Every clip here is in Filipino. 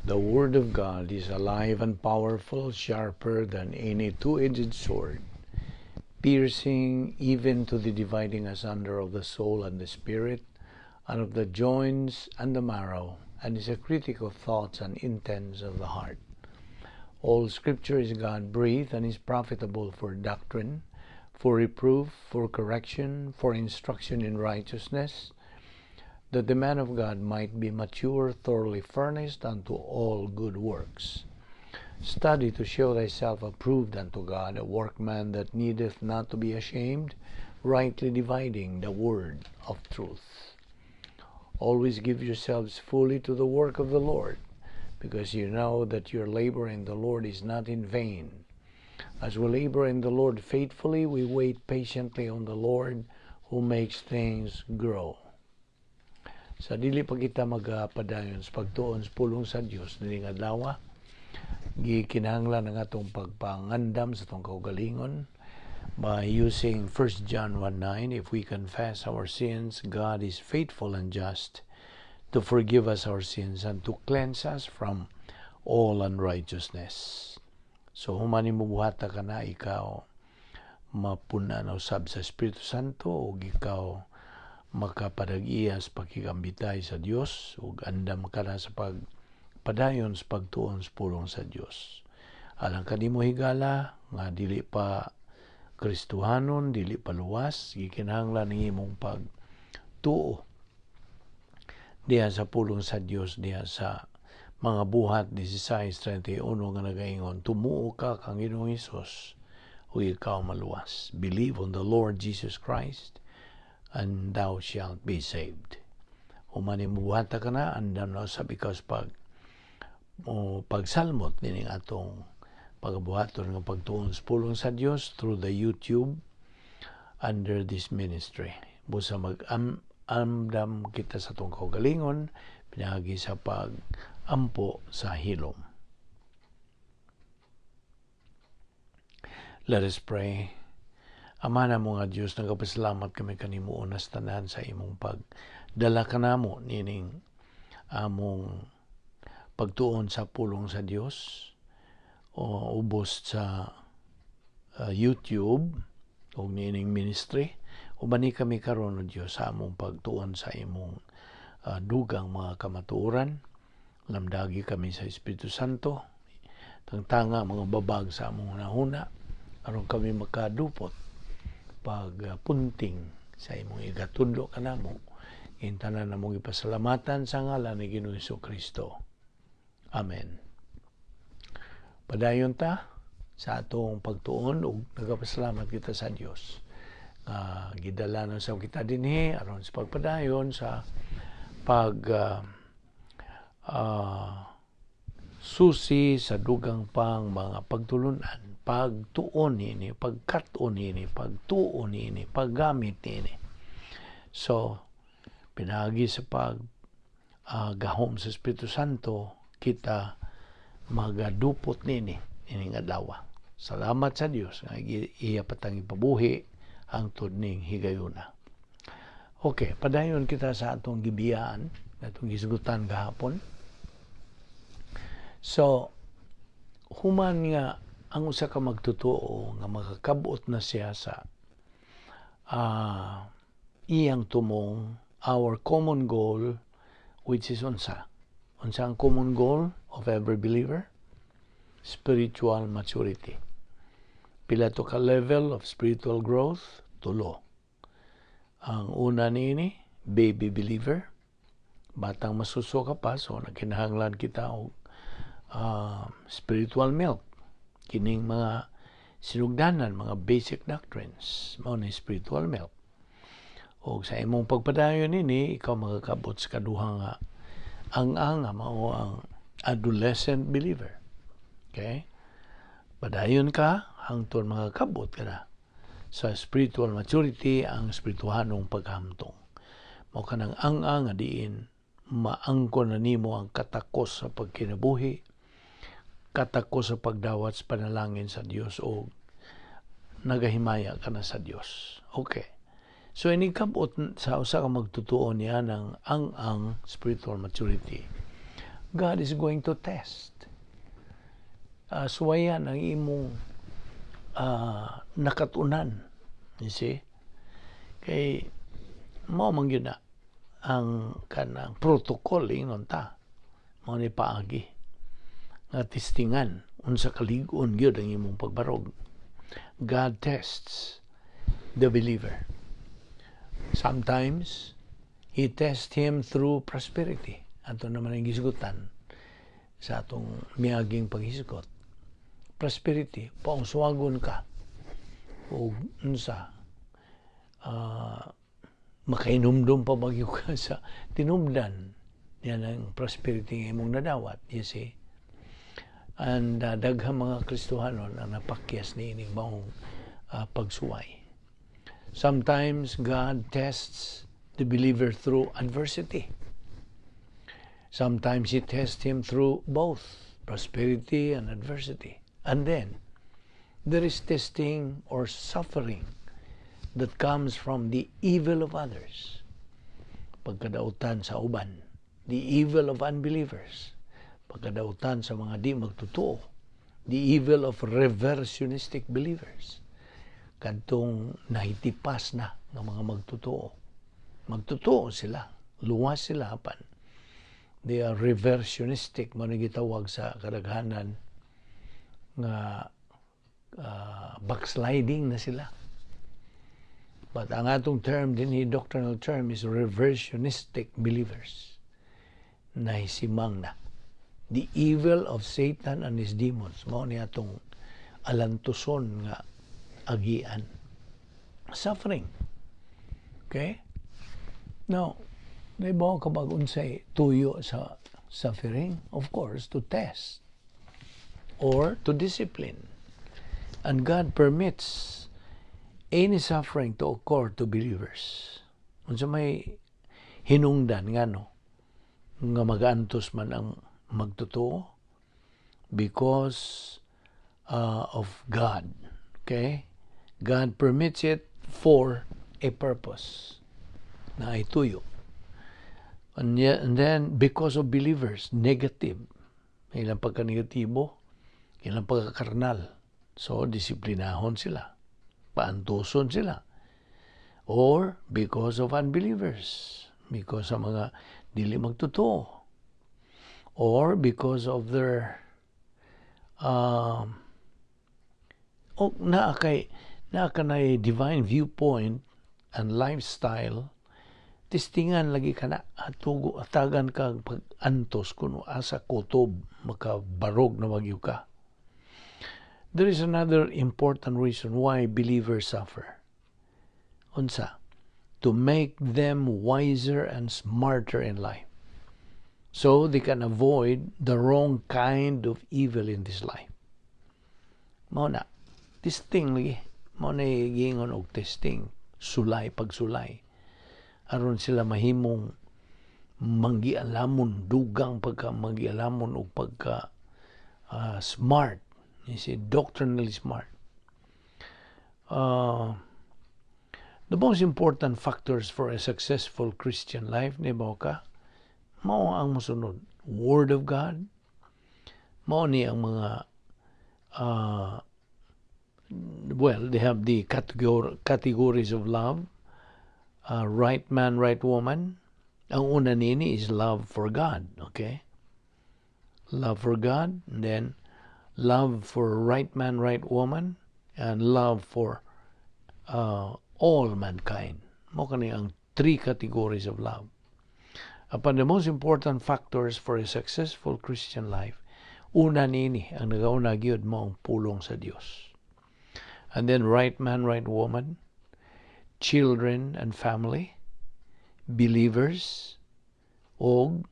The Word of God is alive and powerful, sharper than any two-edged sword, piercing even to the dividing asunder of the soul and the spirit, and of the joints and the marrow, and is a critic of thoughts and intents of the heart. All Scripture is God-breathed and is profitable for doctrine, for reproof, for correction, for instruction in righteousness, that the man of God might be mature, thoroughly furnished unto all good works. Study to show thyself approved unto God, a workman that needeth not to be ashamed, rightly dividing the word of truth. Always give yourselves fully to the work of the Lord, because you know that your labor in the Lord is not in vain. As we labor in the Lord faithfully, we wait patiently on the Lord, who makes things grow. Sa dili pa kita magpadayon sa pagtuon sa pulong sa Dios dining adlaw, gikinahanglan ang atong pagpangandam sa atong kaugalingon by using 1 John 1:9. If we confess our sins, God is faithful and just to forgive us our sins and to cleanse us from all unrighteousness. So humani mo buhata ka na ikaw mapunan usab sa Espiritu Santo ug ikaw makapadag-iyas pakigambitay sa Dios ug andam ka na sa pagpadayon sa pagtuon sa pulong sa Dios. Alang kanimo higala nga dili pa Kristohanon, dili pa luwas, gikinahanglan ng imong pagtuo diha sa pulong sa Dios, diha sa mga buhat 16:31 nga nagaingon, tumuo ka kang Ginoong Hesus ug ikaw maluwas. Believe on the Lord Jesus Christ and thou shalt be saved. Humani mubuhata ka na, andam na usab ikaw sa pagsalmot nining atong pagbuhaton ng pagtuon sa pulong sa Dios through the YouTube under this ministry. Busa mag-amdam kita sa atong kaugalingon pinagi sa pag-ampo sa hilom. Let us pray. Ama na mo nga Diyos, nagapasalamat kami kanimo unas tanan sa imong pagdala kanamo nining among pagtuon sa pulong sa Dios o ubos sa YouTube o nining ministry. Ubani kami karon o Dios sa among pagtuon sa imong dugang mga kamatuoran. Lamdagi kami sa Espiritu Santo. Tangtanga mga babag sa among nahuna aron kami makadupot pagpunting sa imong igatudlo kanamo. Intanan namong ipasalamatan sa ngalan ni Ginoong Jesucristo. Amen. Padayon ta sa atong pagtuon ug nagapasalamat kita sa Dios. Gidala na sa kita dinhi aron sa pagpadayon sa susi sa dugang pang mga pagtulunan, pagtuon ini, pagkatuon ini, pagtuon ini, paggamit ini. So, pinagi sa gahom sa Espiritu Santo, kita magadupot nini ining adlaw. Salamat sa Dios nga iya patang ipabuhi ang tudning higayuna. Okay, padayon kita sa atong gibiyaan, atong gisgutan gahapon. So, human nga ang usa ka magtotoo nga makakabot na siya sa iyang tumong, our common goal, which is unsa ang common goal of every believer? Spiritual maturity. Pila to ka level of spiritual growth? 3. Ang una nini, baby believer. Batang masuso ka pa, so nakinahanglan kita og spiritual milk. Kining mga sinugdanan, mga basic doctrines, mao ni spiritual milk. O sa imong pagpadayon nini, ikaw makakabot sa kaduha nga ang mao ang adolescent believer. Okay? Padayon ka hangtod makakabot ka na sa spiritual maturity, ang spirituhanong paghamtong. Mao kanang ang nga diin maangkon na nimo ang katakos sa pagkinabuhi, katakos sa pagdawat sa panalangin sa Dios o nagahimaya ka na sa Dios. Okay. So, inigkabot sa usa ka magtutuo niya ng ang spiritual maturity. God is going to test. Suwayan ang imong nakatunan. You see? Kay mao man gyud na ang kanang protocol ingon ta. Mao ni paagi nga testingan unsa kalig-on gyud ang imong pagbarog. God tests the believer. Sometimes He tests him through prosperity. Ato naman ang gisgutan sa atong miaging paghisgot. Prosperity, paungswagon ka o unsa makainumdum pa bagyo ka sa tinubdan. Yan ang prosperity ng imong nadawat, you see. And daghang mga Kristohanon ang napakyas ni ining maong pagsuway. Sometimes God tests the believer through adversity. Sometimes He tests him through both prosperity and adversity. And then, there is testing or suffering that comes from the evil of others. Pagkadautan sa uban, the evil of unbelievers. Pagkadautan sa mga di magtotoo, the evil of reversionistic believers. Kadtong nahitipas na ng mga magtotoo. Magtotoo sila, luwas sila apan. They are reversionistic, mo gitawag sa kadaghanan nga backsliding na sila. But ang atong term din, doctrinal term, is reversionistic believers. Nahisimang na. The evil of Satan and his demons. Mao ni atong alantuson nga agian. Suffering. Okay? Now, naibaw ka ba unsay tuyo sa suffering? Of course, to test or to discipline. And God permits any suffering to occur to believers. Unsa may hinungdan nga magantos man ang magtotoo because of God. Okay? God permits it for a purpose na ay tuyo. And then, because of believers, negative. Ilang pagka-negatibo, ilang pagka-karnal. So, disiplinahon sila. Paantuson sila. Or, because of unbelievers. Because sa mga dili magtotoo. Or, because of their nakanay divine viewpoint and lifestyle, testingan lagi ka na atagan ka pag-antos kuno asa kutob makabarog na wagyo ka. There is another important reason why believers suffer. Unsa? To make them wiser and smarter in life. So they can avoid the wrong kind of evil in this life. Mao na. Testing lagi. Mao na gingon og testing. Sulay, pagsulay. Aron sila mahimong manggialamon, dugang pagka manggialamon o pagka smart. You see, doctrinally smart. The most important factors for a successful Christian life, ni ba ka? Mao ang musunod. Word of God. Mao ni ang mga they have the categories of love. Right man, right woman. Ang una nini is love for God. Okay? Love for God. And then, love for right man, right woman. And love for all mankind. Mo kani ang three categories of love. Upon the most important factors for a successful Christian life, una nini ang nagauna gyud mo ang pulong sa Dios. And then right man, right woman, children and family, believers, og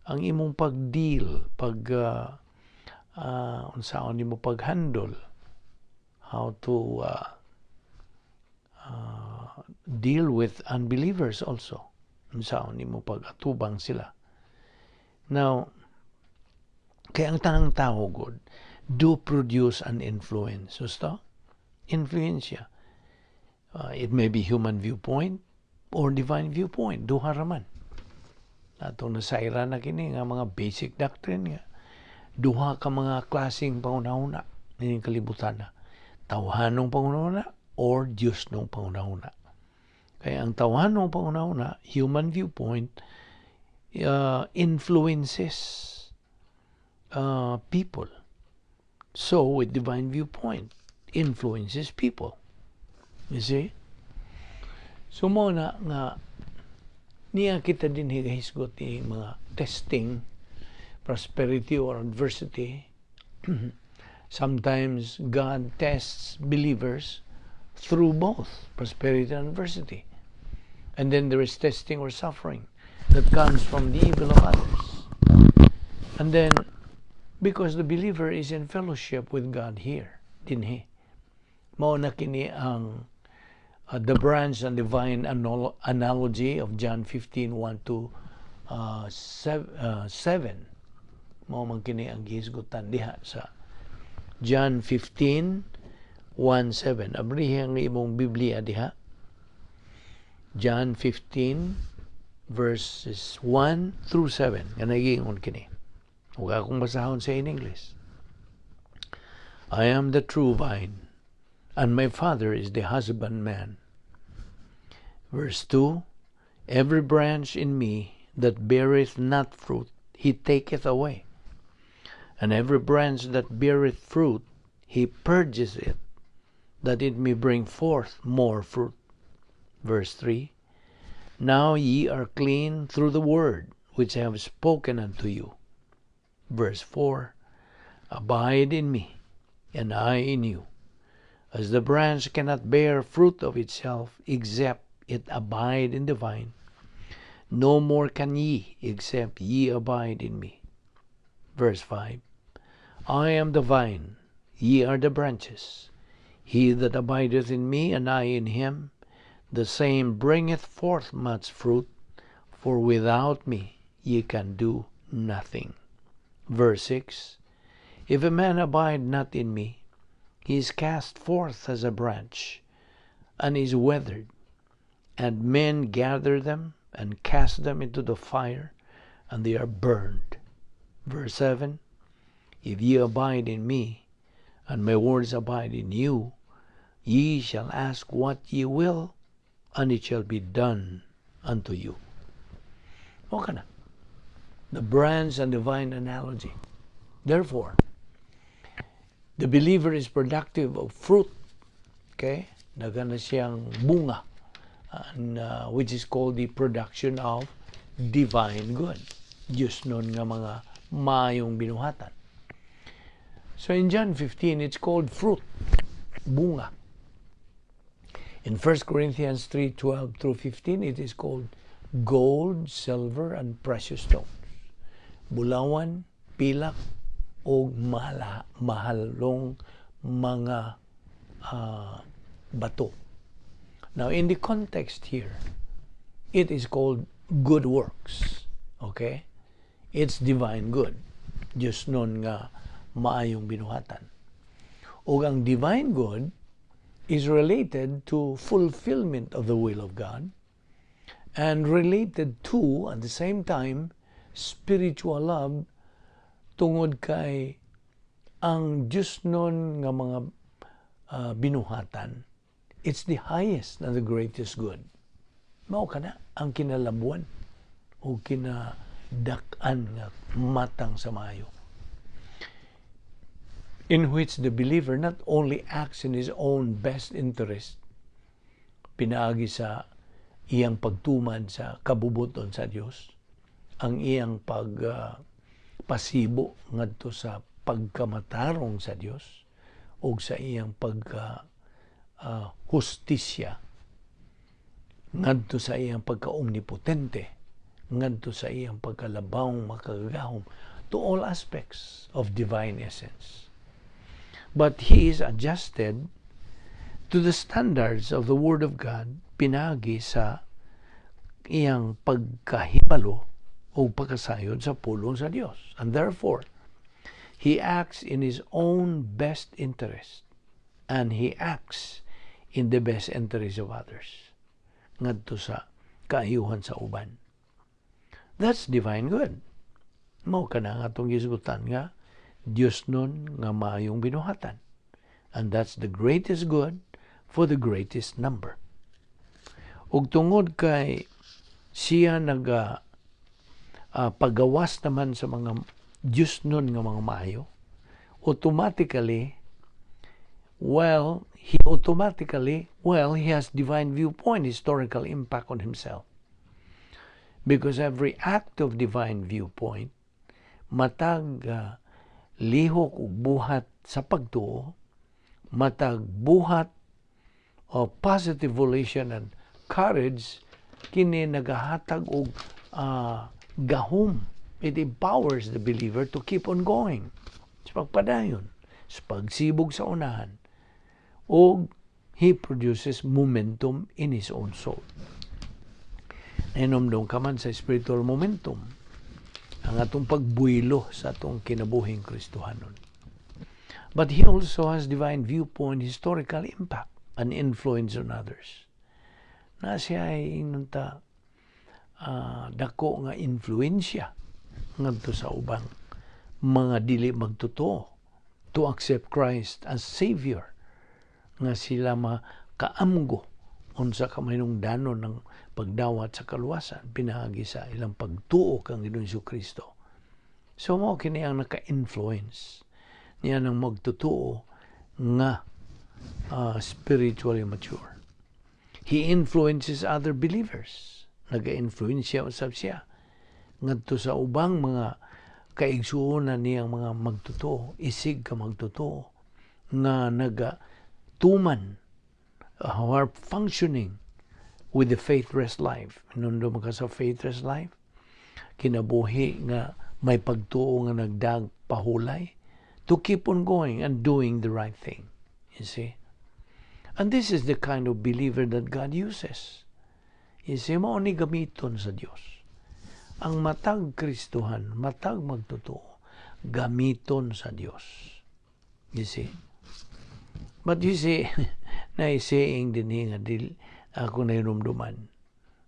ang imong pag-deal, unsaon nimo pag-handle, how to deal with unbelievers also. Unsaon nimo pag-atubang sila. Now, kaya ang tanang tao god do produce an influence. So, influensya. It may be human viewpoint or divine viewpoint. Duha raman. Atong nasayra na kini nga mga basic doctrine nga. Duha ka mga klaseng pangunahuna ning kalibutan na. Tawhanong pangunahuna or Dios nung pangunahuna. Kaya ang tawhanong pangunahuna, human viewpoint, influences people. So, with divine viewpoint, influences people. You see? So, mo na nga, niya kita din higahisgot yung mga testing, prosperity or adversity. Sometimes God tests believers through both prosperity and adversity. And then there is testing or suffering that comes from the evil of others. And then, because the believer is in fellowship with God here, dinhi. Mao na kini ang the branch and divine analogy of John 15:1 to 7. Mao man kini ang gihisgutan diha sa John 15:1-7. Abrihi ang imong Biblia diha. John 15 verses 1 through 7. Kanagingon kini. Huwag akong basahon sa in English. I am the true vine, and my Father is the husbandman. Verse 2, every branch in me that beareth not fruit, he taketh away. And every branch that beareth fruit, he purges it, that it may bring forth more fruit. Verse 3, now ye are clean through the word which I have spoken unto you. Verse 4, abide in me, and I in you. As the branch cannot bear fruit of itself, except it abide in the vine, no more can ye, except ye abide in me. Verse 5, I am the vine, ye are the branches. He that abideth in me, and I in him, the same bringeth forth much fruit, for without me ye can do nothing. Verse 6, if a man abide not in me, he is cast forth as a branch, and is withered, and men gather them, and cast them into the fire, and they are burned. Verse 7, if ye abide in me, and my words abide in you, ye shall ask what ye will, and it shall be done unto you. Okay na. The branch and divine analogy. Therefore, the believer is productive of fruit. Okay? Nagana siyang bunga, which is called the production of divine good. Diyos nun nga mga maayong binuhatan. So in John 15, it's called fruit, bunga. In 1 Corinthians 3:12 through 15, it is called gold, silver, and precious stones. Bulawan, pilak, o mahalong mga bato. Now, in the context here, it is called good works. Okay? It's divine good. Diyos nun nga maayong binuhatan. O ang divine good is related to fulfillment of the will of God and related to, at the same time, spiritual love tungod kay ang Diyos nun nga mga binuhatan, it's the highest and the greatest good. Mao kana ang kinalabuan o kinadak-an nga matang sa maayo, in which the believer not only acts in his own best interest, pinaagi sa iyang pagtuman sa kabubuton sa Dios, ang iyang pasibo ngadto sa pagkamatarong sa Dios o sa iyang hustisya ngadto sa iyang pagka-omnipotente, ngadto sa iyang pagkalabawng makagahom, to all aspects of divine essence. But he is adjusted to the standards of the Word of God, pinagi sa iyang pagkahibalo o pagkasayod sa pulong sa Dios. And therefore, he acts in his own best interest, and he acts in the best interest of others, ngadto sa kaayuhan sa uban. That's divine good. Mao ka na nga itong gisgutan nga, Diyos nun nga maayong binuhatan. And that's the greatest good for the greatest number. Ug tungod kay siya pagawas naman sa mga Diyos nun nga mga maayo, automatically, he has divine viewpoint, historical impact on himself. Because every act of divine viewpoint, matag lihok ug buhat sa pagtuo, matag buhat of positive volition and courage, kini nagahatag og gahom. It empowers the believer to keep on going. Sa pagpadayon, sa pagsibog sa unahan, o he produces momentum in his own soul. Inomdom ka man sa spiritual momentum, ang atong pagbuilo sa atong kinabuhing Kristohanon. But he also has divine viewpoint, historical impact, and influence on others. Na siya ay inunta dako nga influensya ngadto sa ubang mga dili magtotoo to accept Christ as Savior, nga sila makaamgo unsa ka manungdanon ng pagdawat sa kaluwasan pinaagi sa ilang pagtuo kang Ginoong Jesucristo. So mao kini ang naka-influence niya ng magtotoo nga spiritually mature. He influences other believers. Naga-influensya usab siya ngadto sa ubang mga kaigsuonan niyang mga magtotoo, isig ka magtotoo nga nagatuman are functioning with the faith-rest life. Nundo ka sa faith-rest life, kinabuhi nga may pagtuo nga nagdag pahulay to keep on going and doing the right thing. You see? And this is the kind of believer that God uses. You see, mao ni gamiton sa Dios. Ang matag Kristohan, matag magtotoo, gamiton sa Dios. You see? But you see, na-saying din nga, ako na hinumduman.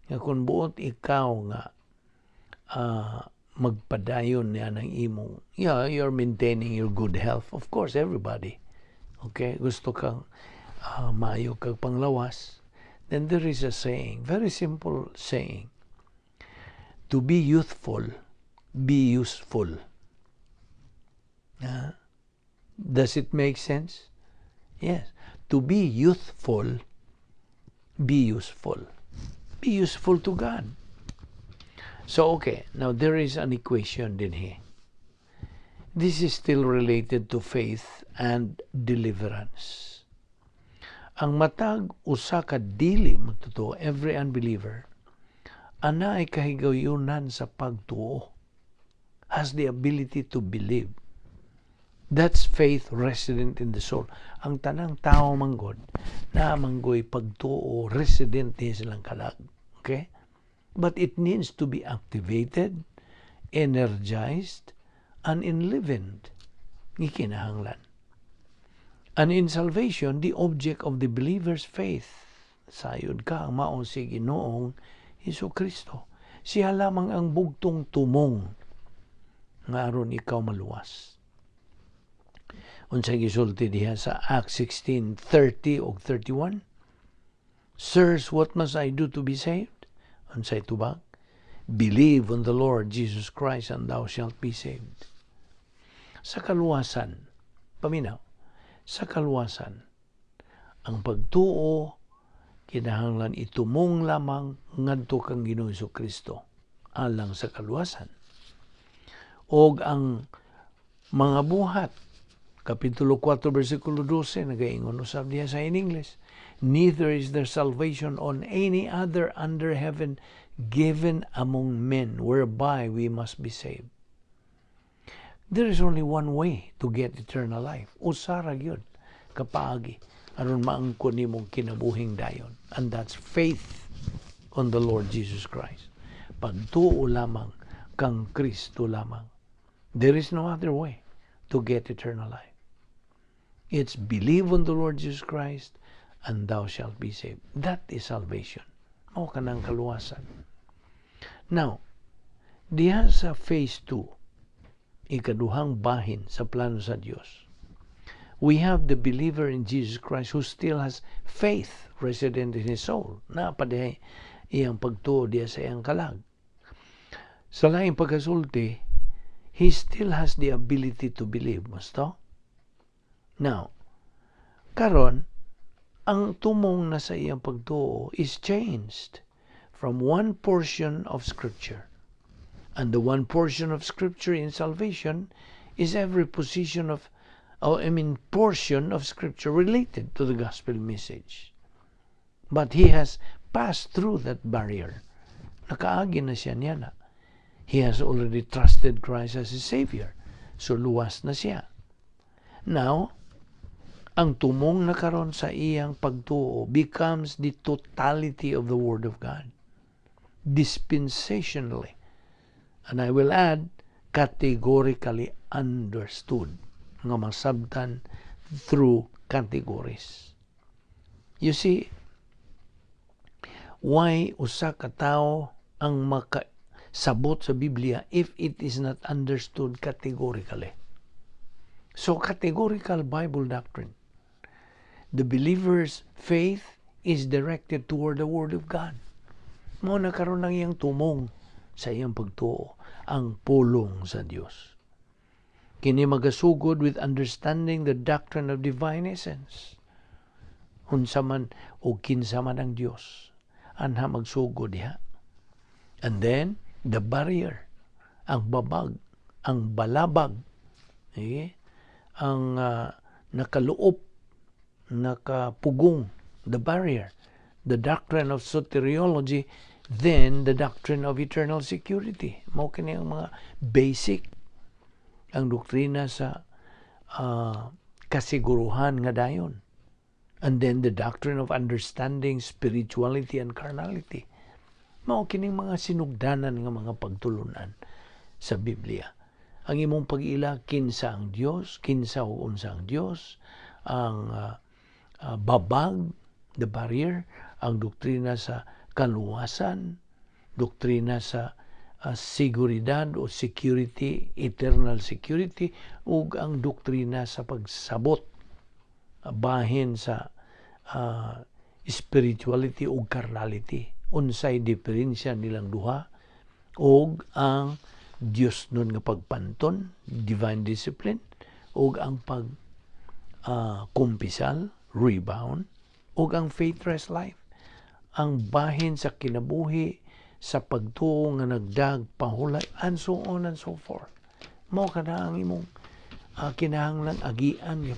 Nga kung buot ikaw nga magpadayon niya ng imong, you're maintaining your good health. Of course, everybody. Okay? Gusto kang maayo kang panglawas. Then there is a saying, very simple saying, to be youthful, be useful. Does it make sense? Yes. To be youthful, be useful. Be useful to God. So, okay, now there is an equation din here. This is still related to faith and deliverance. Ang matag usa ka dili magtotoo, every unbeliever, ana ay kahigayunan sa pagtuo, has the ability to believe. That's faith resident in the soul. Ang tanang tao manggod, na manggoy pagtuo, resident niya silang kalag. Okay? But it needs to be activated, energized, and enlivened. Ikinahanglan. And in salvation, the object of the believer's faith, sayod ka, ang maong si Ginoong Jesucristo. Siya lamang ang bugtong tumong nga aron ikaw maluwas. Unsay gisulti diha sa Acts 16:30 ug 31. Sirs, what must I do to be saved? Unsay tubag? Believe on the Lord Jesus Christ and thou shalt be saved. Sa kaluwasan, paminaw, sa kaluwasan, ang pagtuo kinahanglan itumong lamang ngadto kang Ginoong Jesucristo alang sa kaluwasan. Og ang mga buhat, Kapitulo 4, versikulo 12, nagaingon usab diya sa in English, neither is there salvation on any other under heaven given among men whereby we must be saved. There is only one way to get eternal life. Usara yun, kapaagi, aron maangkon nimong kinabuhing dayon. And that's faith on the Lord Jesus Christ. Pagtuo lamang kang Kristo lamang. There is no other way to get eternal life. It's believe on the Lord Jesus Christ and thou shalt be saved. That is salvation. Mao kanang kaluwasan. Now, diha sa phase 2, ikaduhang bahin sa plano sa Dios, we have the believer in Jesus Christ who still has faith resident in his soul. Napadihay iyang pagtuo diya sa iyang kalag. Sa laing pagkasulti, he still has the ability to believe. Musto? Now, karon, ang tumong na sa iyang pagtuo is changed from one portion of Scripture. And the one portion of Scripture in salvation is every portion of Scripture related to the gospel message. But he has passed through that barrier. Nakaagi na siya niya na. He has already trusted Christ as his Savior. So luwas na siya. Now, ang tumong na karon sa iyang pagtuo becomes the totality of the Word of God. Dispensationally. And I will add, categorically understood. Nga masabtan through categories. You see, why usa ka tao ang sabot sa Biblia if it is not understood categorically? So, categorical Bible doctrine. The believer's faith is directed toward the Word of God. Mao na karon ng iyang tumong sa iyang pagtuo, ang pulong sa Dios. Kini magasugod with understanding the doctrine of divine essence. Unsa man o kinsa man ang Dios, anha magsugod diha. And then, the barrier, ang babag, ang balabag, ang nakaluop, nakapugong, the barrier, the doctrine of soteriology, then the doctrine of eternal security. Mao kini ang mga basic, ang doktrina sa kasiguruhan nga dayon. And then the doctrine of understanding spirituality and carnality. Mao kining mga sinugdanan nga mga pagtulunan sa Biblia. Ang imong pag-ila, kinsa ang Dios, kinsa o unsa ang Dios, ang babag, the barrier, ang doktrina sa kaluwasan, doktrina sa seguridad o security, eternal security, ug ang doktrina sa pagsabot, bahin sa spirituality o carnality. Unsay diferensya nilang duha, ug ang Dios nun nga pagpanton, divine discipline, ug ang kumpisal, rebound, ug ang faith-rest life. Ang bahin sa kinabuhi, sa pagtuo nga nagdag, pahulay, and so on and so forth. Mao kada ang imong kinahanglan agian nga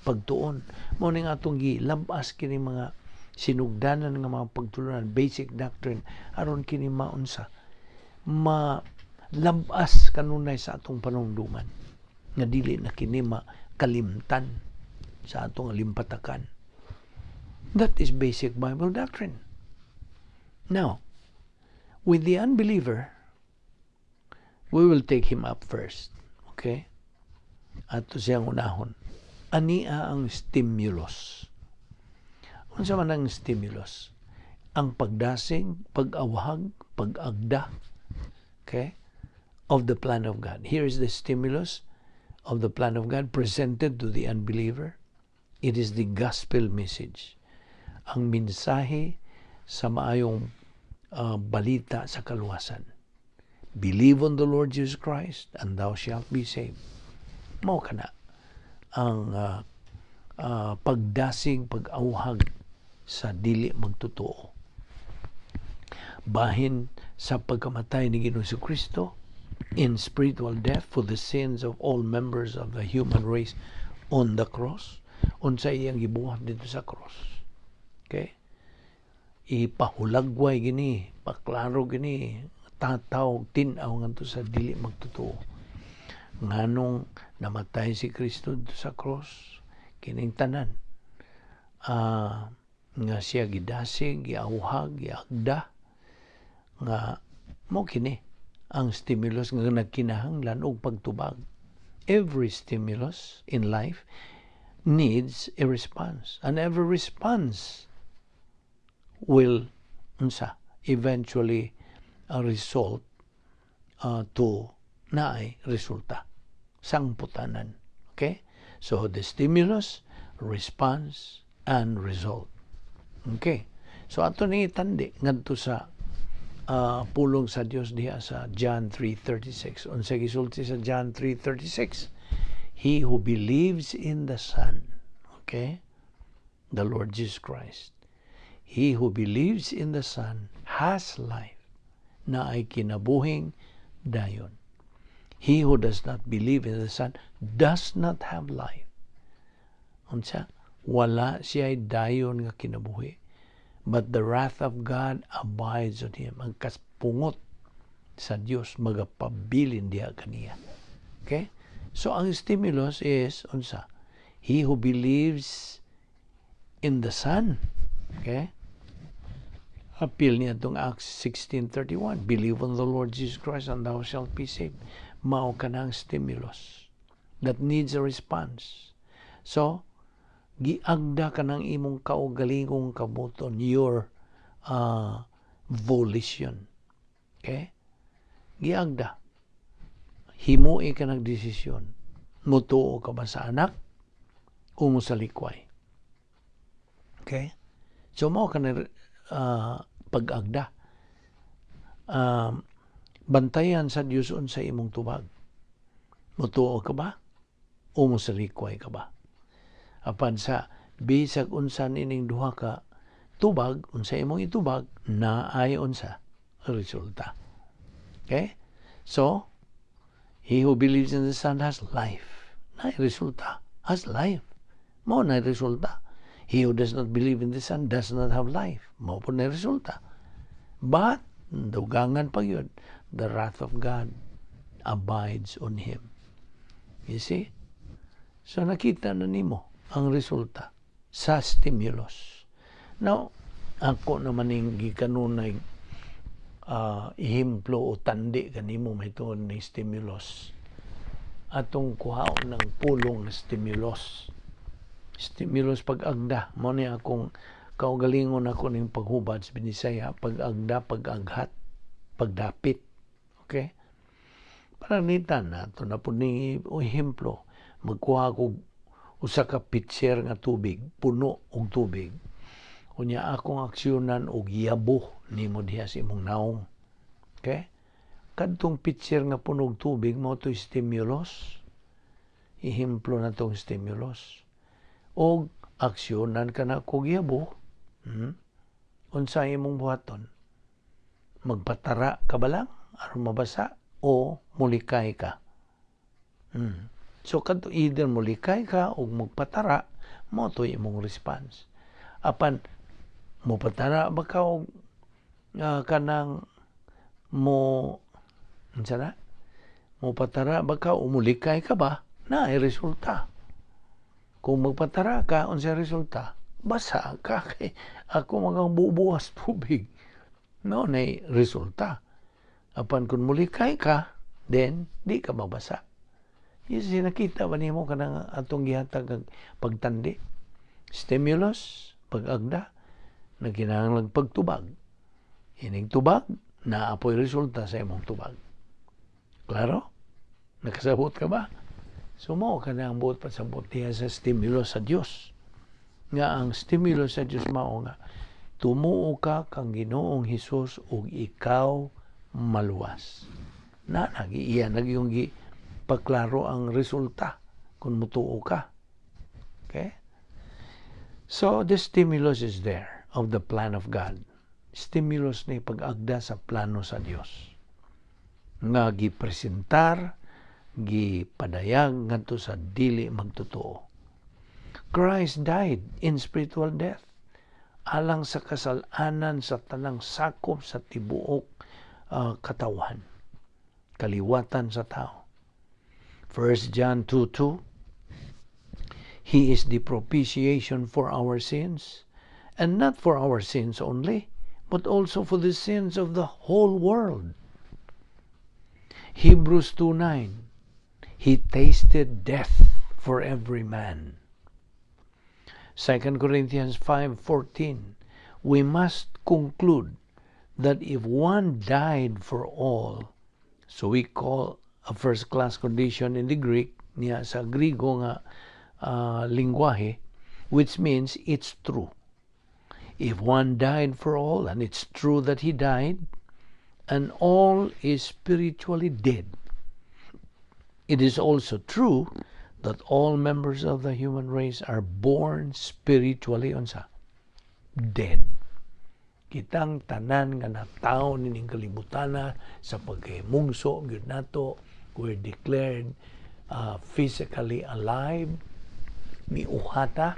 pagtuon. Mao ning atong gilabas kini mga sinugdanan nga mga pagtulunan, basic doctrine, aron kini maunsa malabas kanunay sa atong panungduman nga dili na kini makalimtan sa atong limpatakan. That is basic Bible doctrine. Now, with the unbeliever, we will take him up first. Okay? Ato siyang unahon. Ania ang stimulus. Unsa man ang stimulus? Ang pagdasig, pag-awhag, pag-agda, okay, of the plan of God. Here is the stimulus of the plan of God presented to the unbeliever. It is the gospel message. Ang mensahe sa maayong balita sa kaluwasan. Believe on the Lord Jesus Christ and thou shalt be saved. Mao kana ang pagdasig, pag-awhag sa dili magtotoo. Bahin sa pagkamatay ni Ginoong Jesucristo in spiritual death for the sins of all members of the human race on the cross. Unsa iyang gibuhat dito sa cross. Okay? Ipahulagway gini, paklaro gini, tataw, tinaw nganto sa dili magtotoo. Nganong namatay si Kristo dito sa cross, kining tanan. Nga siya gidasig, giawhag, giagda, nga mo kini ang stimulus nga nagkinahanglan og pagtubag. Every stimulus in life needs a response, and every response will eventually result to naay resulta sang putanan. Okay? So the stimulus, response, and result. Okay? So ato ni tandi ngadto sa pulong sa Dios diha sa John 3:36. Unsa gisulti sa John 3:36? He who believes in the Son, okay? The Lord Jesus Christ. He who believes in the Son has life, na ay kinabuhing dayon. He who does not believe in the Son does not have life. Unsa? Wala siya dayon nga kinabuhi. But the wrath of God abides on him. Ang kaspungot sa Dios magapabilin diha kaniya. Okay? So ang stimulus is unsa? He who believes in the Son. Okay? Appeal niya itong Acts 16:31. Believe on the Lord Jesus Christ and thou shalt be saved. Mao ka ng stimulus that needs a response. So, giagda ka ng imong kaugalingong kabuton, your volition. Okay? Giagda. Himui ka ng desisyon. Mutuo ka ba sa anak o mo sa likway? Okay? So, mao ka na pag-agda. Bantayan sa Diyos sa imong tubag. Mutuo ka ba o mo sa likway ka ba? Apan sa bisag unsa nining duha ka tubag, unsa imong itubag, na ay unsa resulta. Okay? So, he who believes in the Son has life. Na resulta. Has life. Mao na resulta. He who does not believe in the Son does not have life. Mao po na resulta. But, dugangan pa yun, the wrath of God abides on him. You see? So, nakita na nimo ang resulta sa stimulus. Now, ako naman yung gikanunay ihimplo o tandi kanimo may tuon ng stimulus. Atong kuhaon ng pulong na stimulus. Stimulus pag-agda. Mo ni akong kaugalingon ako ng paghubad sa Binisaya, pag-agda, pag-aghat, pagdapit. Okay? Para nita na, ito na po ni ihimplo, magkuha ko usa ka pitcher nga tubig, puno og tubig. Kunya akong aksyonan og yabo nimo diha sa imong naong. Okay? Kadtong pitcher nga puno og tubig mao toy stimulus. Ihimplo na tong stimulus. Og aksyonan ka na kog yabo. Unsa imong buhaton? Magpatara ka ba lang aron mabasa o mulikay ka? So, kadto either mulikay ka o magpatara, mo to imong response. Apan, mupatara ba ka o kanang mupatara ba ka o mulikay ka ba, na ay resulta. Kung magpatara ka, unsay resulta? Basa ka. Kay ako magbubuhas tubig. No, na resulta. Apan kung mulikay ka, then, di ka mabasa. Yes, nakita ba nimo kanang atong gihatag pagtandi? Stimulus, pag-agda, na kinahanglan pagtubag. Ining tubag, naapoy resulta sa imong tubag. Klaro? Nakasabot ka ba? Sumo ka na ang buot pasabot diha sa stimulus sa Dios. Nga ang stimulus sa Dios mao nga tumuo ka kang Ginoong Hesus ug ikaw maluwas. Na nagiiya nagyong paklaro ang resulta kung mutuo ka. Okay? So, the stimulus is there of the plan of God. Stimulus ni pag-agda sa plano sa Dios. Nga gipresentar, gipadayag ngadto sa dili magtotoo. Christ died in spiritual death alang sa kasalanan sa tanang sakop sa tibuok katawan, kaliwatan sa tao. 1 John 2:2, He is the propitiation for our sins, and not for our sins only, but also for the sins of the whole world. Hebrews 2:9, He tasted death for every man. 2 Corinthians 5:14, we must conclude that if one died for all, So we call a first-class condition in the Greek, niya sa Grigo nga lingwahe, which means it's true. If one died for all, and it's true that he died, and all is spiritually dead, it is also true that all members of the human race are born spiritually dead. Kitang tanan nga natawo nining kalibutana sa pagkahimungso gyud nato, we're declared physically alive, miuhata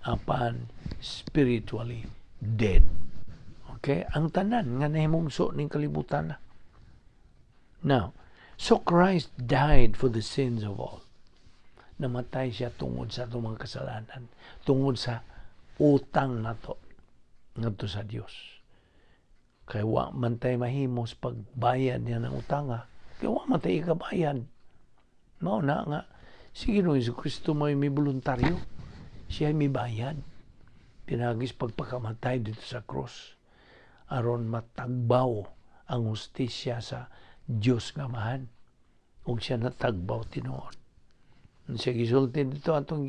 apan spiritually dead. Okay? Ang tanan nga nahimungso ning kalibutan. Now, so Christ died for the sins of all. Namatay siya tungod sa atong mga kasalanan, tungod sa utang nato ngadto sa Dios. Kay wa man tay mahimos pagbayad niya ng utanga, kay wa man tay ikabayad. Mao na nga si Ginoong Jesucristo may voluntaryo. Siya may bayad. Pinagis pagpakamatay dito sa cross aron matagbaw ang hustisya sa Dios nga Amahan. Ug siya natagbaw tinuod. Siya gisulti dito atong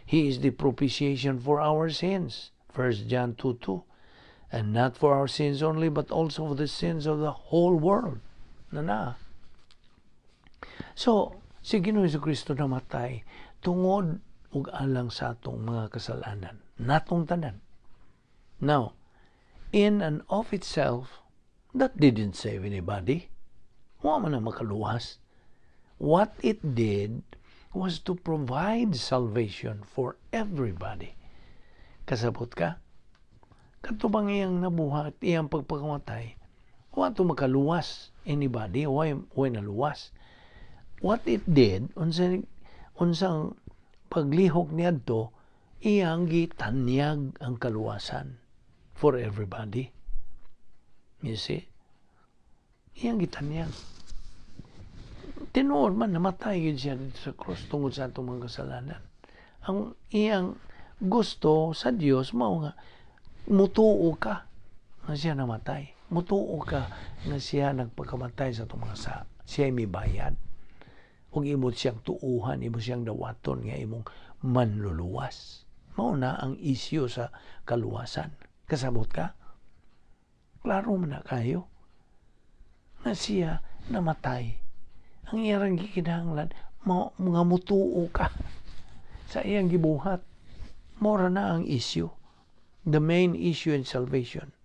He is the propitiation for our sins. 1 John 2:2. And not for our sins only, but also for the sins of the whole world. So, si Ginoong Jesucristo namatay tungod ug alang sa atong mga kasalanan. Natong tanan. Now, in and of itself, that didn't save anybody. Wa man na makaluwas. What it did was to provide salvation for everybody. Kasabot ka? Katubang iyang nabuhat, iyang pagpakamatay, wa to makaluwas anybody, why naluwas. What it did, unsang paglihok niadto, iyang gitanyag ang kaluwasan for everybody. You see? Iyang gitanyag. Tinuod man, namatay yun siya dito sa cross tungod sa atong mga kasalanan. Ang iyang gusto sa Dios mao nga mutuo ka nga siya namatay. Mutuo ka nga siya nagpakamatay sa atong mga siya may bayad. Ug imo siyang tuuhan, imo siyang dawaton nga imong manluluwas. Mao na ang isyu sa kaluwasan. Kasabot ka? Klaro man na kayo nga siya namatay. Ang iyang gikinahanglan mga mutuo ka sa iyang gibuhat. Mora na ang issue. The main issue in salvation.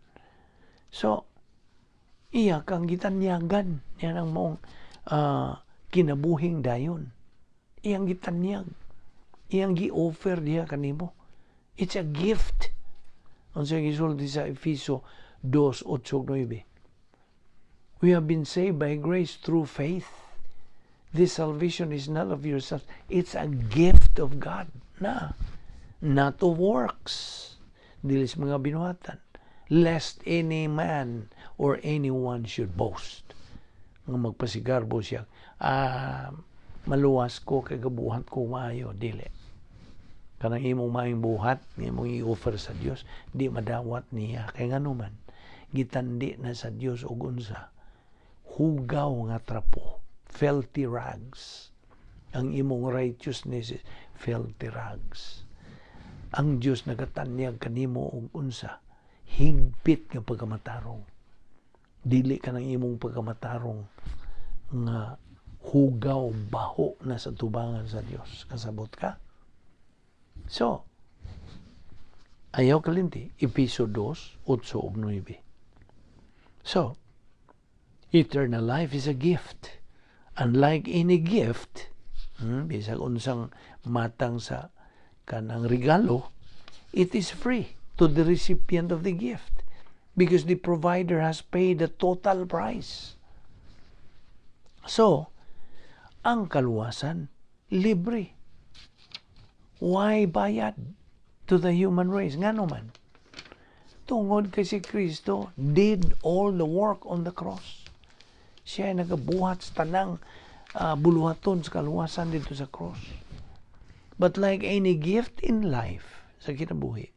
So, iya kang gitanyagan. Yan ang mong kinabuhing dayon. Iyang gitanyag. Iyang gi-offer diya kanimo. It's a gift. Ang sa gisulti sa Efeso 2:8-9. We have been saved by grace through faith. This salvation is not of yourself. It's a gift of God. Not of works. Dilis mga binuhatan. Lest any man or anyone should boast. Nga magpasigarbo siya. Maluwas ko kay gabuhat ko maayo. Dili. Kanang imong maing buhat, imong i-offer sa Dios, di madawat niya. Kay nga naman, gitandi na sa Dios og unsa. Hugaw nga trapo. Filthy rags. Ang imong righteousness is filthy rags. Ang Dios nagatanyag kanimo og unsa, higpit nga pagkamatarong. Dili ka ng imong pagkamatarong nga hugaw, baho na sa tubangan sa Dios. Kasabot ka? So, ayaw kalinti, Efeso 2:8-9. So, eternal life is a gift. Unlike any gift, bisag unsang matang sa kanang regalo, it is free to the recipient of the gift because the provider has paid the total price. So, ang kaluwasan, libre. Why bayad to the human race? Nga naman, tungod kay si Kristo did all the work on the cross. Siya ay nagabuhat sa tanang buluhaton sa kaluwasan dito sa cross. But like any gift in life, sa kinabuhi,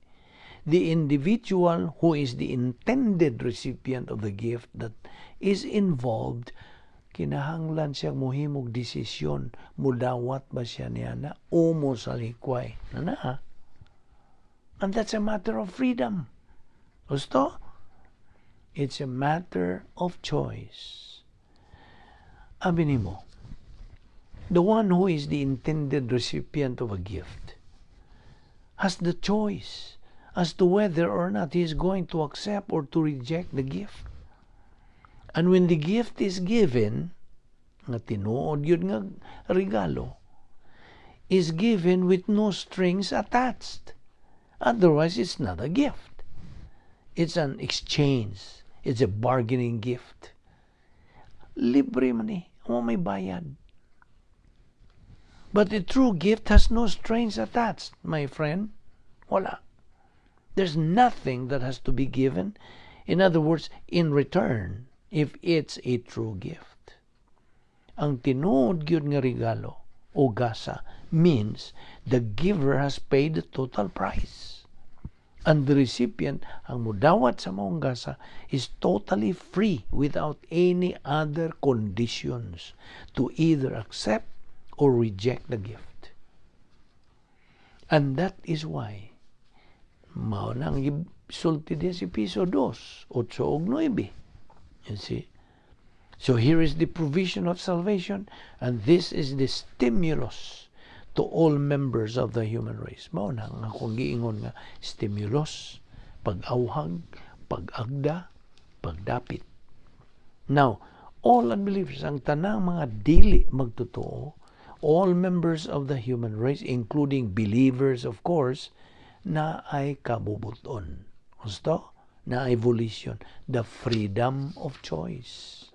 the individual who is the intended recipient of the gift that is involved kinahanglan siyang mohimog desisyon, mudawat ba siya niya na o mo sa likway. Na. And that's a matter of freedom. Gusto? It's a matter of choice. Abi nimo, the one who is the intended recipient of a gift has the choice as to whether or not he is going to accept or to reject the gift. And when the gift is given, nga tinuod yun nga regalo, is given with no strings attached. Otherwise, it's not a gift. It's an exchange. It's a bargaining gift. Libre man eh. May bayad. But the true gift has no strings attached, my friend. Wala. There's nothing that has to be given. In other words, in return, if it's a true gift. Ang tinuod gyud nga regalo o gasa means the giver has paid the total price. And the recipient, ang mudawat sa maong gasa, is totally free without any other conditions to either accept or reject the gift. And that is why mao nang sulti din si piso 2, 8 og 9. You see? So here is the provision of salvation, and this is the stimulus to all members of the human race. Mao na nga akong giingon nga stimulus, pag-awhag, pag-agda, pagdapit. Now, all unbelievers, ang tanang mga dili magtotoo, all members of the human race, including believers of course, na ay kabubuton. Gusto? Na ay volition. The freedom of choice.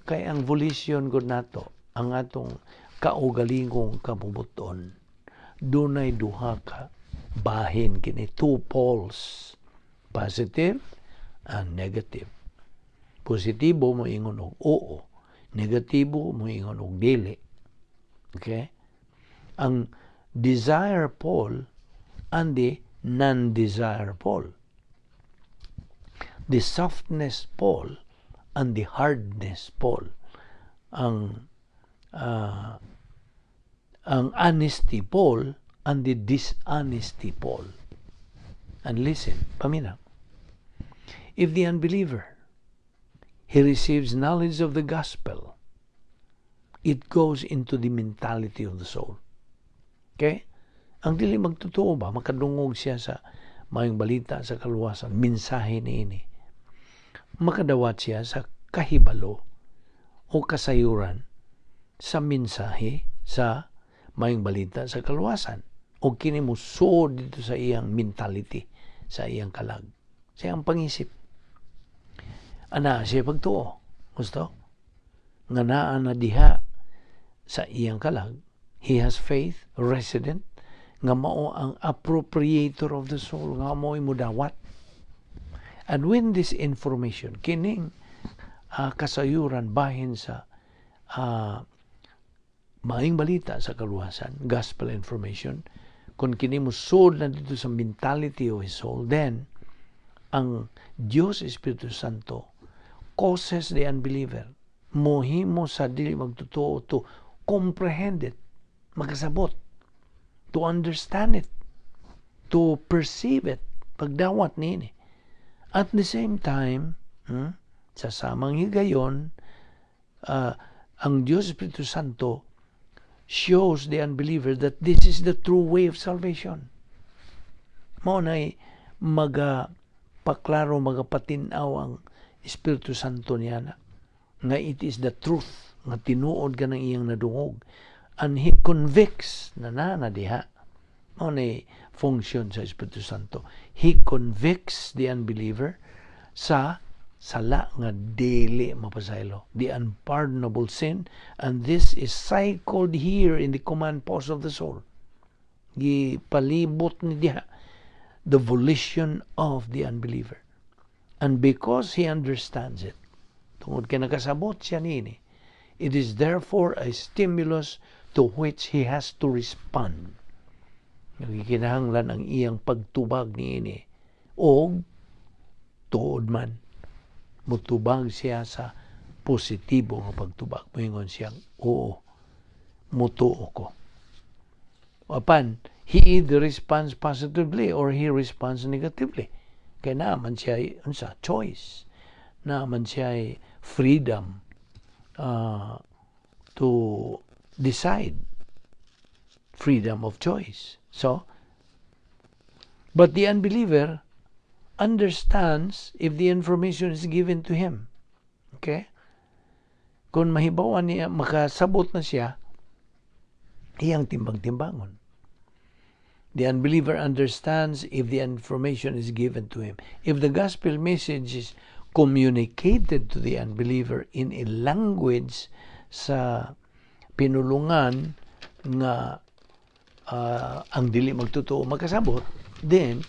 Kaya ang volition ko nato, ang atong kaugalingong kabubuton, dunay duha ka bahin kini, 2 poles, positive and negative. Positibo mo ingon og oo, negatibo mo ingon og dili. Okay? Ang desire pole and the non-desire pole. The softness pole and the hardness pole. Ang honesty pole and the dishonesty pole. And listen, paminaw. If the unbeliever, he receives knowledge of the gospel, it goes into the mentality of the soul. Okay? Ang dili magtotoo ba, makadungog siya sa mayong balita sa kaluwasan, mensahe niini. Makadawat siya sa kahibalo o kasayuran sa mensahe sa mayong balita sa kaluwasan. O kini mo sud dito sa iyang mentality, sa iyang kalag, sa iyang pangisip. Ana siya pagtuo. Gusto? Nga naa na diha sa iyang kalag. He has faith, resident, nga mao ang appropriator of the soul, nga mao imudawat. And when this information, kining kasayuran bahin sa maing balita sa kaluwasan, gospel information, kung kini mo sud na dito sa mentality of his soul, then ang Diyos Espiritu Santo causes the unbeliever mohimo sa dili magtotoo to comprehend it, makasabot, to understand it, to perceive it, pagdawat niini. At the same time, sa samang higayon, ang Diyos Espiritu Santo shows the unbeliever that this is the true way of salvation. Mao na'y magapaklaro, magapatinaw ang Espiritu Santo niya na nga it is the truth, nga tinuod ka ng iyang nadungog. And He convicts na diha. Mao na'y function sa Espiritu Santo. He convicts the unbeliever sa sala nga dili mapasaylo, the unpardonable sin, and this is cycled here in the command post of the soul. Gipalibot ni diha the volition of the unbeliever. And because he understands it, tungod kay nakasabot siya niini, it is therefore a stimulus to which he has to respond. Kinahanglan ang iyang pagtubag niini, o tuod man, mutubag siya sa positibo nga pagtubag. Moingon siya, oo, mutuo ko. Apan, he either responds positively or he responds negatively. Kaya naman siya choice. Naman siya freedom to decide. Freedom of choice. So, but the unbeliever understands if the information is given to him. Okay? Kung mahibawan niya, makasabot na siya, iyang timbang-timbangon. The unbeliever understands if the information is given to him. If the gospel message is communicated to the unbeliever in a language sa pinulungan nga ang dili magtotoo makasabot, then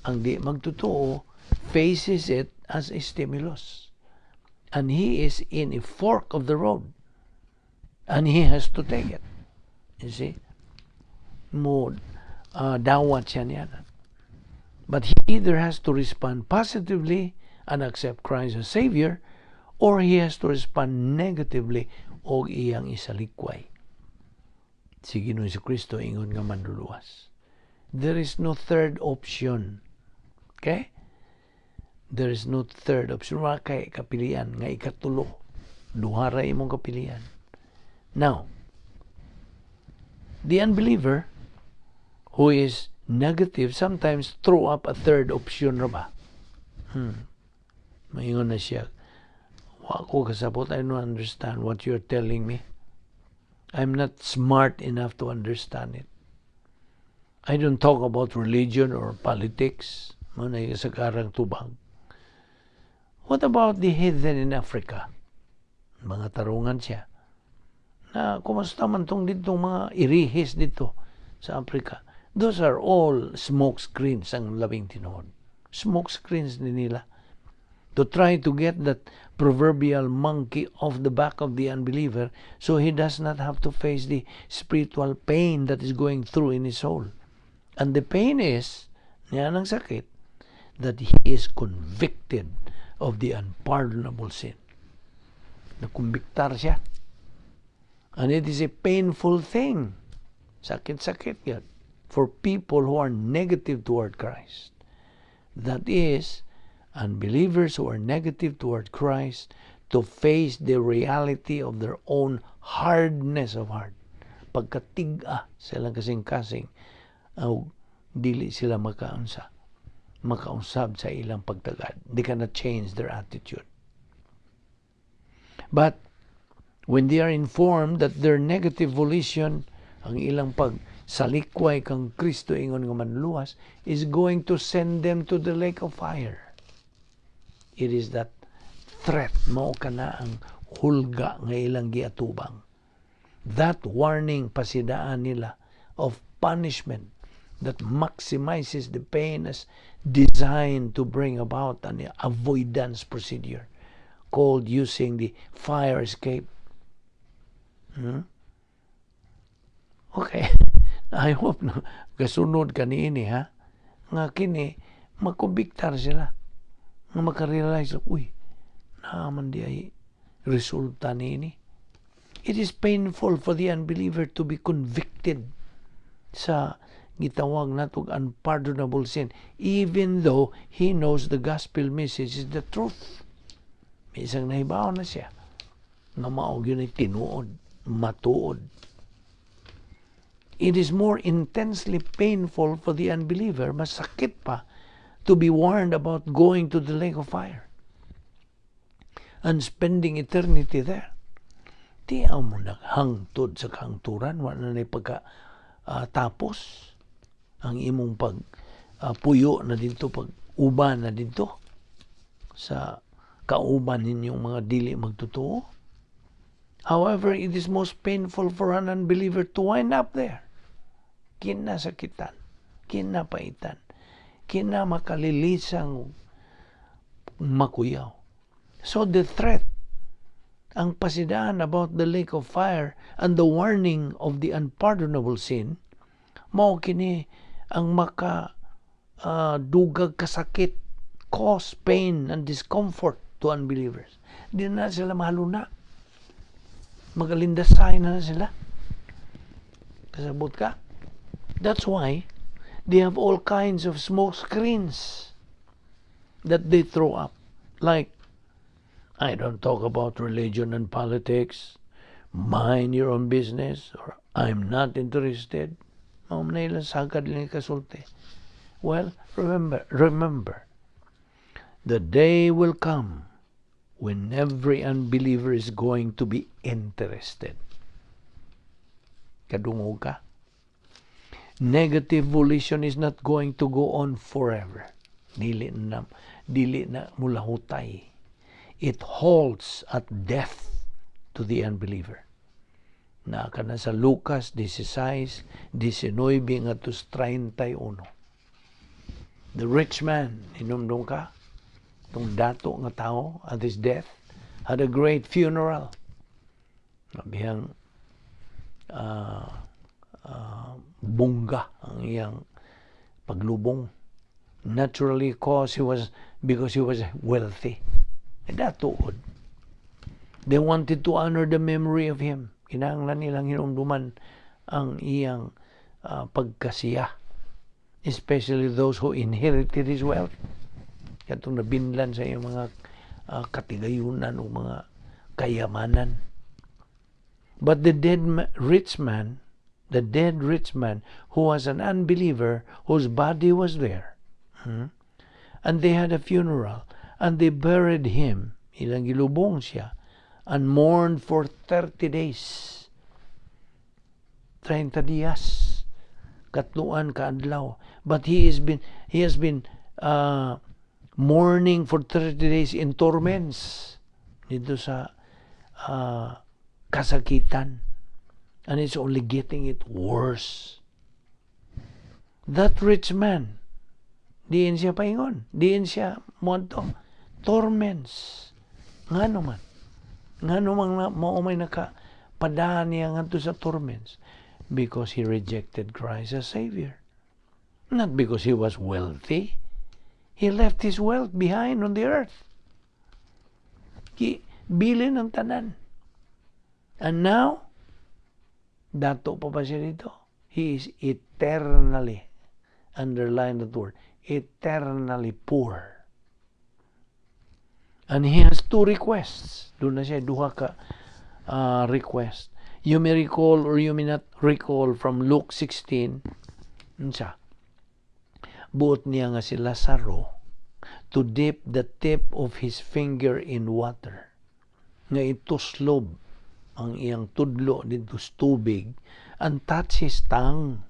ang di magtotoo faces it as a stimulus. And he is in a fork of the road. And he has to take it. You see? Dawat siya niya. But he either has to respond positively and accept Christ as Savior, or he has to respond negatively o iyang isalikway. Si Ginoong Jesucristo ingon nga manluluwas. There is no third option. Okay? There is no third option. Wala kay kapilian nga ikatulo. Duhara imong kapilian. Now, the unbeliever who is negative sometimes throw up a third option ra ba? Maingon na siya, wako kasabot, I don't understand what you're telling me. I'm not smart enough to understand it. I don't talk about religion or politics. Manay sa karang tubang. What about the heathen in Africa? Mga tarungan siya. Na kumusta man tong ditong mga irihis dito sa Africa. Those are all smoke screens ang labing tinuod. Smoke screens din nila. To try to get that proverbial monkey off the back of the unbeliever so he does not have to face the spiritual pain that is going through in his soul. And the pain is, yan ang sakit, that he is convicted of the unpardonable sin. Nakumbiktar siya. And it is a painful thing. Sakit-sakit yan. For people who are negative toward Christ. That is, unbelievers who are negative toward Christ to face the reality of their own hardness of heart. Pagkatiga silang kasing-kasing, dili sila makaunsab sa ilang pagtagad. They cannot change their attitude. But when they are informed that their negative volition, ang ilang pagsalikway kang Kristo ingon nga manluwas, is going to send them to the lake of fire. It is that threat, mao kana ang hulga nga ilang giatubang. That warning pasidaan nila of punishment that maximizes the pain as designed to bring about an avoidance procedure called using the fire escape. Okay. I hope na kasunod kanini ha. Nga kini makumbiktar sila. Nga makarealize, naman di ay resulta nini. It is painful for the unbeliever to be convicted sa gitawag natog unpardonable sin, even though he knows the gospel message is the truth. May isang nahibaw na siya nga maog yun ay tinuod, matuod. It is more intensely painful for the unbeliever, masakit pa, to be warned about going to the lake of fire and spending eternity there. Di mo naghangtod sa kahangturan, wala na pagka tapos ang imong puyo na dito, pag-uban na dito sa kauban ninyong mga dili magtotoo. However, it is most painful for an unbeliever to wind up there. Kinasakitan, kinapaitan, kinamakalilisan makuyaw. So the threat, ang pasidaan about the lake of fire and the warning of the unpardonable sin, mao kini ang dugag kasakit, cause pain and discomfort to to unbelievers. Di na sila mahaluna. Magalindasay na sila. Kasabot ka? That's why they have all kinds of smoke screens that they throw up. Like, I don't talk about religion and politics. Mind your own business. Or I'm not interested. Sagad lang kasulti. Well, remember, the day will come when every unbeliever is going to be interested. Kadungog ka. Negative volition is not going to go on forever. Dili na mula hutay. It halts at death to the unbeliever. Naaka na sa Lucas 16, 19 at 31. The rich man, inumdum ka, itong dato nga tao at his death, had a great funeral. Nabihang bungga ang iyang paglubong. Naturally because he was wealthy. Datuod. They wanted to honor the memory of him. Kinahanglan nilang hinumduman ang iyang pagkasiya. Especially those who inherited his wealth. Katong nabinlan sa iyang mga katigayunan o mga kayamanan. But the dead rich man who was an unbeliever, whose body was there, and they had a funeral, and they buried him, ilang gilubong siya, and mourned for 30 days. 30 días. Katluan kaadlaw. But he has been mourning for 30 days in torments. Dito sa kasakitan. And it's only getting it worse. That rich man, diin siya paingon. Diin siya monto. Torments. Nga naman maumay nakapadaan niya ngadto sa torments because he rejected Christ as Savior. Not because he was wealthy. He left his wealth behind on the earth. Bilin ng tanan. And now, dato pa ba siya dito? He is eternally, underline that word, eternally poor. And he has 2 requests. Doon na siya, duha ka request. You may recall or you may not recall from Luke 16, siya, buot niya nga si Lazaro to dip the tip of his finger in water. Nga ituslob ang iyang tudlo dito sa tubig and touch his tongue.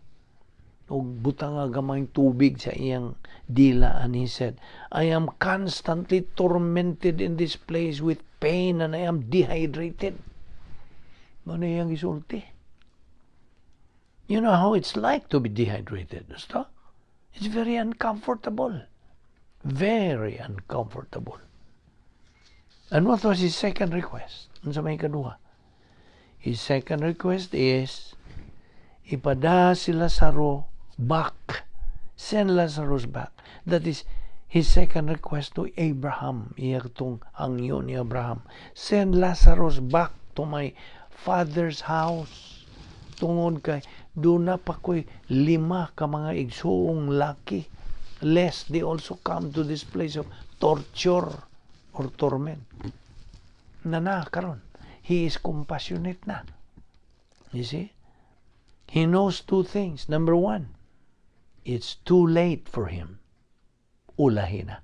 O butang nga gamayng tubig sa iyang dila, and he said, I am constantly tormented in this place with pain and I am dehydrated. Ano iyang isulti? You know how it's like to be dehydrated, basta? It's very uncomfortable. Very uncomfortable. And what was his second request? Ano sa may kadua? His second request is, ipada si Lazaro back. Send Lazarus back. That is his second request to Abraham. Iyagtong hangyo ni Abraham. Send Lazarus back to my father's house. Tungod kay, doon na pa ko'y 5 ka mga igsuong laki. Lest they also come to this place of torture or torment. Karon. He is compassionate na. You see? He knows 2 things. Number 1, it's too late for him. Ulahin na.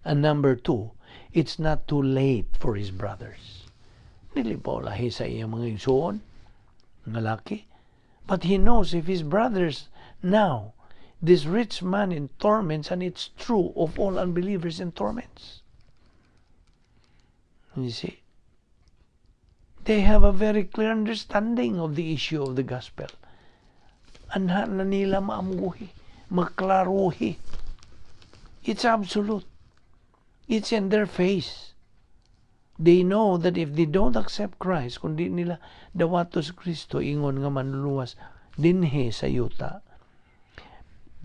And number 2, it's not too late for his brothers. Dili pa ulahi sa iyang mga igsuon, nga laki. But he knows if his brothers now, this rich man in torments, and it's true of all unbelievers in torments. You see? They have a very clear understanding of the issue of the gospel. Anha na nila maamuhi, maklaruhi. It's absolute. It's in their face. They know that if they don't accept Christ, kundi nila dawatos Kristo, ingon nga manluluwas, dinhe sa yuta,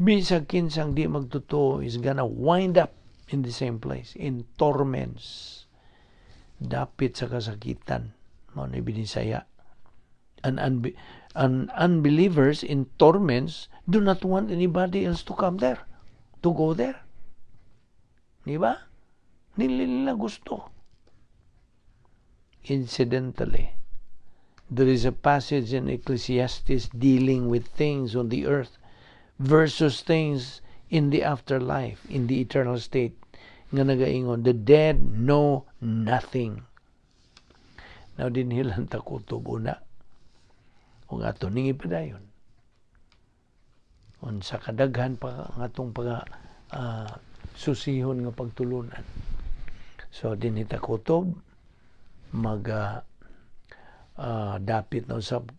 bisag kinsang di magtotoo is gonna wind up in the same place, in torments. dapit sa kasakitan. Mao ni binisaya. And unbelievers in torments do not want anybody else to come there, to go there. Di ba? Nila gusto. Incidentally, there is a passage in Ecclesiastes dealing with things on the earth versus things in the afterlife, in the eternal state. Nga nagaingon, the dead know nothing. Now, din hilang takutob una. Kung ato ning ipadayon. Sa kadaghan pa ang atong susihon nga pagtulunan. So, din itakutob, dapit na usab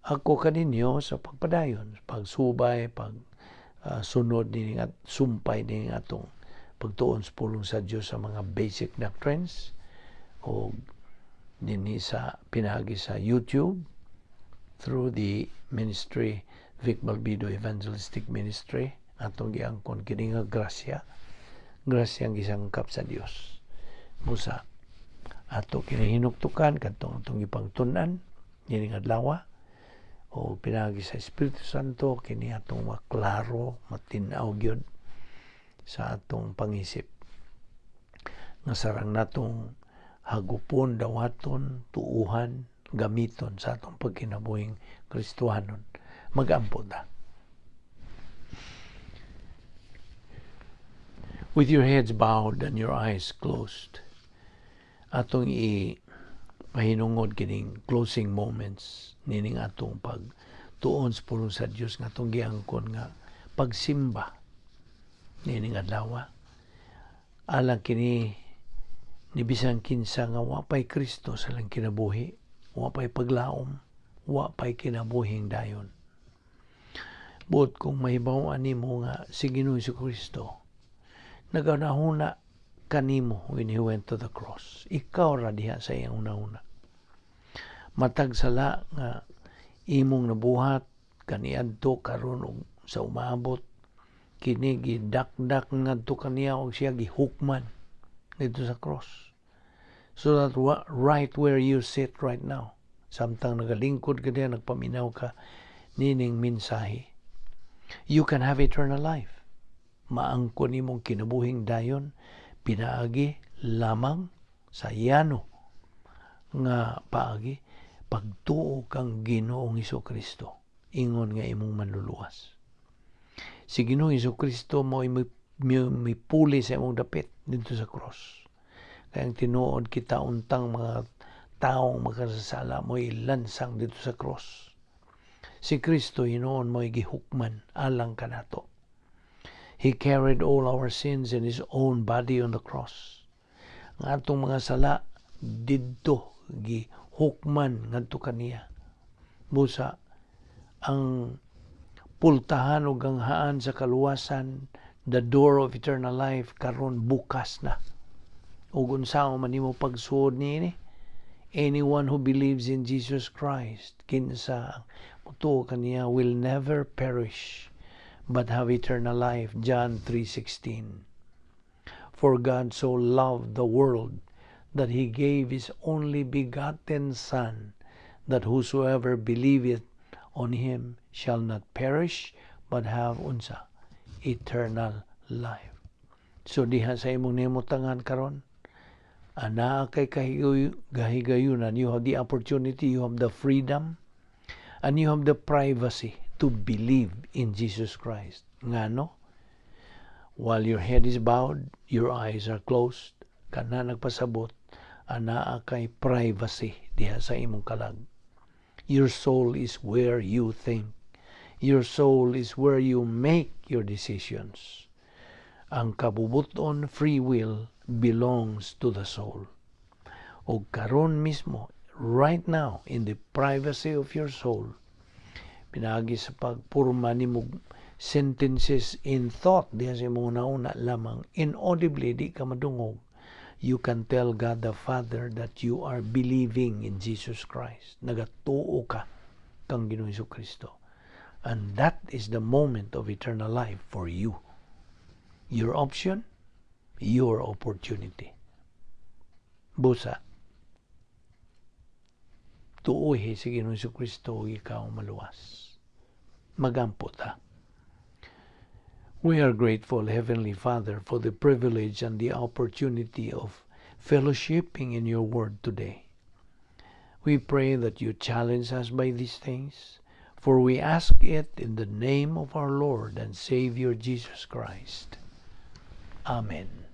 ako kaninyo sa pagpadayon, pagsubay, sunod din at sumpay din atong pagtuon sa pulong sa Dios sa mga basic doctrines o dinhi sa pinagi sa YouTube through the ministry Vic Balbido Evangelistic Ministry atong giangkon kini nga grasya ang gisangkap sa Dios. Musa ato kinahinuktukan kadtong atong ipagtun-an kini nga adlaw o pinagi sa Espiritu Santo kini atong maklaro, matinaw gyud sa atong pangisip. Nga sarang natong hagupon, dawaton, tuuhan, gamiton sa atong pagkinabuhing Kristohanon. Mag-ampo ta. With your heads bowed and your eyes closed, atong pahinungod kining closing moments nining atong pagtuon sa pulong sa Dios nga atong giangkon nga pagsimba nining adlaw. Alang kini ni bisan kinsa nga wa pay Kristo sa lang kinabuhi, wa pay paglaom, wa pay kinabuhing dayon. But kung mahibaw-an nimo nga si Ginoong Kristo naganahuna kanimo when he went to the cross, ikaw ra diha sa iyang una-una. Matag sala nga imong nabuhat kaniadto karon og sa umabot kini gidakdak ngadto kaniya og siya gihukman dito sa cross. So that right where you sit right now, samtang nagalingkod ka diya, nagpaminaw ka nining mensahe, you can have eternal life. Maangkon imong kinabuhing dayon pinaagi lamang sa yano nga paagi pagtuo kang Ginoong Hesukristo, ingon nga imong manluluwas. Si Ginoong Hesukristo mo mipuli sa imong dapit dito sa cross. Kayang tinuod kita untang mga taong makasasala mo ilansang dito sa cross. Si Kristo hinoon mo gihukman alang kanato. He carried all our sins in His own body on the cross. Ang atong mga sala didto gihukman ngadto kaniya. Busa ang pultahan o ganghaan sa kaluwasan, the door of eternal life karon bukas na. Ug unsaon man nimo pagsuod niini, anyone who believes in Jesus Christ, kinsa mutuo kaniya, will never perish but have eternal life. John 3:16. For God so loved the world that He gave His only begotten Son, that whosoever believeth on Him shall not perish but have unsa eternal life. So diha sa imong nimutangan karon, ana kay kahigayunan, you have the opportunity, you have the freedom, and you have the privacy to believe in Jesus Christ. Ngano? While your head is bowed, your eyes are closed, kana nagpasabot, ana kay privacy diha sa imong kalag. Your soul is where you think. Your soul is where you make your decisions. Ang kabubuton, free will, belongs to the soul. O karon mismo, right now, in the privacy of your soul, pinagi sa pagpurma ni mo sentences in thought, diya sa imong nauna lamang, inaudibly, di ka madungog, you can tell God the Father that you are believing in Jesus Christ. Nagatuo ka kang Ginoong Hesukristo. And that is the moment of eternal life for you. Your option, your opportunity. busa. Tuoy sa Ginoong Jesucristo ikaw maluwas. Magampo ta. We are grateful, Heavenly Father, for the privilege and the opportunity of fellowshipping in your word today. We pray that you challenge us by these things, for we ask it in the name of our Lord and Savior Jesus Christ. Amen.